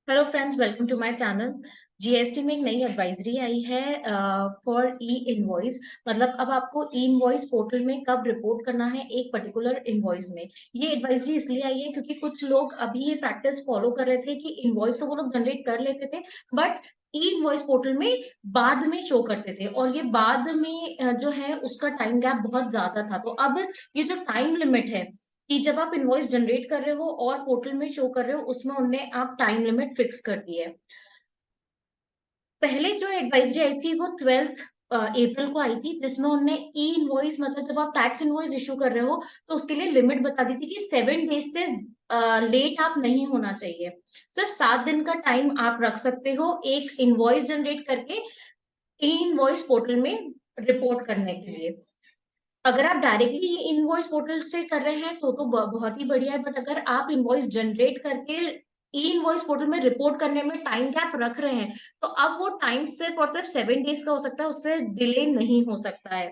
Hello friends, welcome to my channel. GST में एक नई एडवाइजरी आई है फॉर ई इनवॉइस। मतलब अब आपको ई इनवॉइस पोर्टल में कब रिपोर्ट करना है एक पर्टिकुलर इनवॉइस में। ये एडवाइजरी इसलिए आई है क्योंकि कुछ लोग अभी ये प्रैक्टिस फॉलो कर रहे थे कि इनवॉइस तो वो लोग जनरेट कर लेते थे, बट ई इनवॉइस पोर्टल में बाद में शो करते थे, और ये बाद में जो है उसका टाइम गैप बहुत ज्यादा था। तो अब ये जो टाइम लिमिट है कि जब आप इनवॉइस जनरेट कर रहे हो और पोर्टल में शो कर रहे हो, उसमें उनने आप टाइम लिमिट फिक्स कर दी है। पहले जो एडवाइजरी आई थी वो 12 अप्रैल को आई थी, जिसमें उनने ई इनवॉइस मतलब जब आप टैक्स इनवॉइस इशू कर रहे हो तो उसके लिए लिमिट बता दी थी कि 7 डेज से लेट आप नहीं होना चाहिए। सिर्फ 7 दिन का टाइम आप रख सकते हो एक इनवॉइस जनरेट करके ई इनवॉइस पोर्टल में रिपोर्ट करने के लिए। अगर आप डायरेक्टली इनवॉइस पोर्टल से कर रहे हैं तो बहुत ही बढ़िया है, बट अगर आप इनवॉइस जनरेट करके ई इनवॉइस पोर्टल में रिपोर्ट करने में टाइम गैप रख रहे हैं, तो अब वो टाइम सिर्फ और सिर्फ 7 डेज का हो सकता है, उससे डिले नहीं हो सकता है।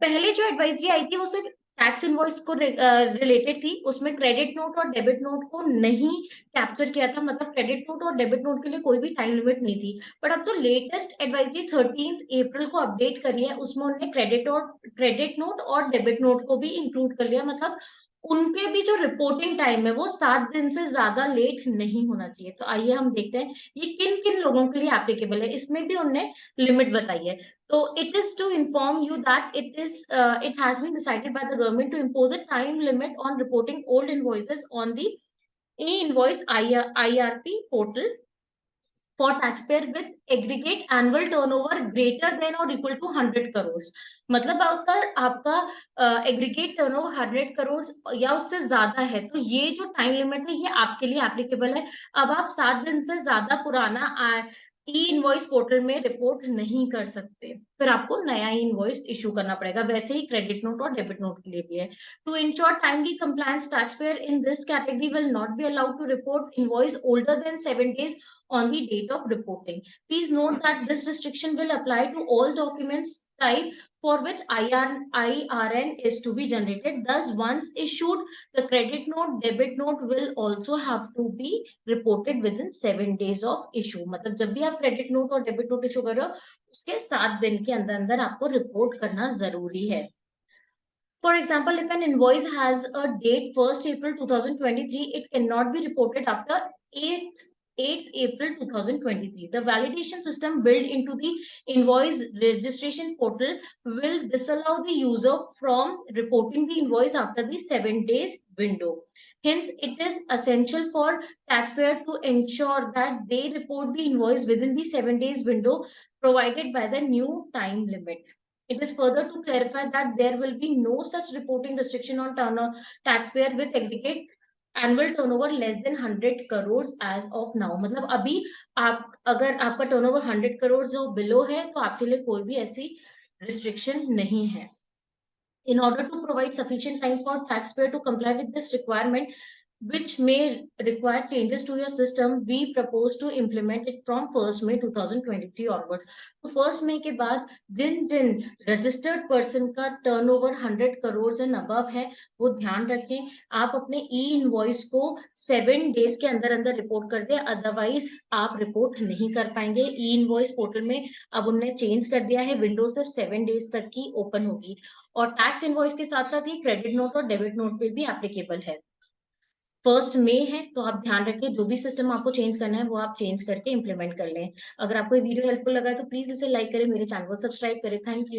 पहले जो एडवाइजरी आई थी वो सिर्फ टैक्स इनवॉइस को रिलेटेड थी, उसमें क्रेडिट नोट और डेबिट नोट को नहीं कैप्चर किया था। मतलब क्रेडिट नोट और डेबिट नोट के लिए कोई भी टाइम लिमिट नहीं थी। बट अब जो लेटेस्ट एडवाइजरी 13 अप्रैल को अपडेट करी है, उसमें उन्होंने क्रेडिट नोट और डेबिट नोट को भी इंक्लूड कर लिया। मतलब उनके भी जो रिपोर्टिंग टाइम है वो 7 दिन से ज्यादा लेट नहीं होना चाहिए। तो आइए हम देखते हैं ये किन किन लोगों के लिए एप्लीकेबल है, इसमें भी उनने लिमिट बताई है। So it is to inform you that it has been decided by the government to impose a time limit on reporting old invoices on the e-invoice IRP portal for taxpayer with aggregate annual turnover greater than or equal to 100 crore. मतलब अगर आपका aggregate turnover 100 crore या उससे ज्यादा है तो ये जो टाइम लिमिट है ये आपके लिए एप्लीकेबल है। अब आप 7 दिन से ज्यादा पुराना ई इनवॉइस पोर्टल में रिपोर्ट नहीं कर सकते, फिर आपको नया इनवॉइस इशू करना पड़ेगा। वैसे ही क्रेडिट नोट और डेबिट नोट के लिए भी है। To ensure timely compliance, taxpayer in this category will not be allowed to report invoice older than 7 days on the date of reporting. Please note that this restriction will apply to all documents type for which IRN is to be generated. Thus, once issued, the credit note, debit note will also have to be reported within 7 days of issue. मतलब जब भी आप credit note और debit note issue कर रहे हो, उसके 7 दिन के अंदर अंदर आपको रिपोर्ट करना जरूरी है। For example, if an invoice has a date 1st April 2023, it cannot be reported after 8th April 2023. The validation system built into the invoice registration portal will disallow the user from reporting the invoice after the 7 days window. Hence, it is essential for taxpayer to ensure that they report the invoice within the 7 days window provided by the new time limit. It is further to clarify that there will be no such reporting restriction on taxpayer with aggregate annual turnover less than 100 crores as of now। मतलब अभी आप अगर आपका turnover 100 crore जो below है तो आपके लिए कोई भी ऐसी रिस्ट्रिक्शन नहीं है। In order to provide sufficient time for taxpayer to comply with this requirement, which may require changes to your system, we propose to implement it from 1st May 2023 onwards. तो 1st May के बाद जिन जिन registered person का turnover 100 crore से above है वो ध्यान रखें, आप अपने ई इनवॉइस को 7 डेज के अंदर अंदर रिपोर्ट कर दें, अदरवाइज आप रिपोर्ट नहीं कर पाएंगे। ई इनवॉइस पोर्टल में अब उनने चेंज कर दिया है, विंडो सिर्फ 7 डेज तक की ओपन होगी। और टैक्स इनवॉइस के साथ साथ ही क्रेडिट नोट और डेबिट नोट पे भी एप्लीकेबल है। 1st May है तो आप ध्यान रखें, जो भी सिस्टम आपको चेंज करना है वो आप चेंज करके इम्प्लीमेंट कर लें। अगर आपको ये वीडियो हेल्पफुल लगा है तो प्लीज इसे लाइक करें, मेरे चैनल को सब्सक्राइब करें। Thank you.